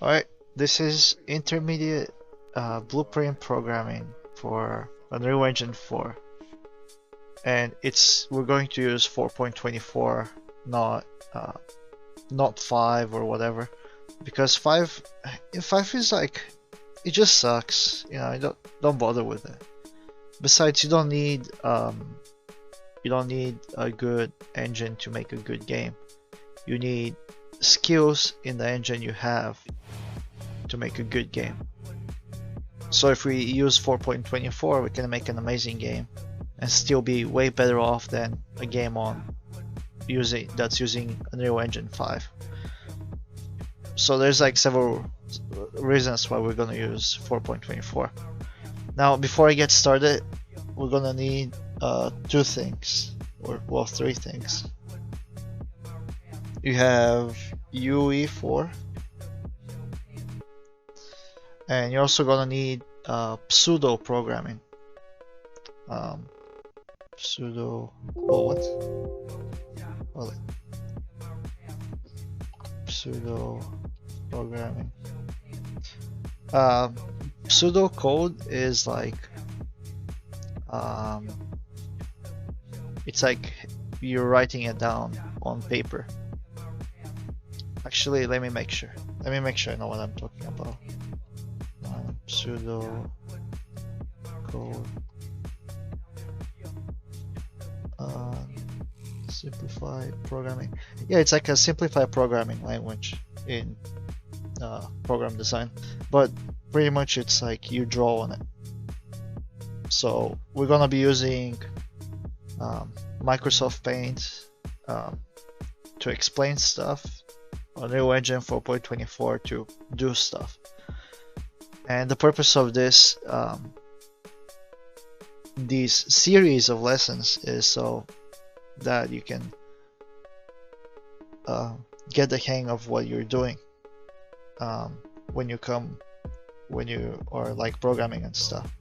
Alright, this is intermediate blueprint programming for Unreal Engine 4, and we're going to use 4.24, not 5 or whatever, because 5 is like, it just sucks. You know, don't bother with it. Besides, you don't need a good engine to make a good game. You need skills in the engine you have to make a good game. So if we use 4.24, we can make an amazing game and still be way better off than a game that's using Unreal Engine 5. So there's like several reasons why we're gonna use 4.24. Now, before I get started, we're gonna need two things, or well, three things. You have UE4, and you're also gonna need pseudo programming. Pseudo, what? Hold it. Pseudo programming. Pseudo code is like, it's like you're writing it down on paper. Actually, let me make sure I know what I'm talking about. Pseudo code, simplified programming. Yeah, it's like a simplified programming language in program design, but pretty much it's like you draw on it. So we're gonna be using Microsoft Paint to explain stuff, Unreal Engine 4.24 to do stuff. And the purpose of this these series of lessons is so that you can get the hang of what you're doing when you are like programming and stuff.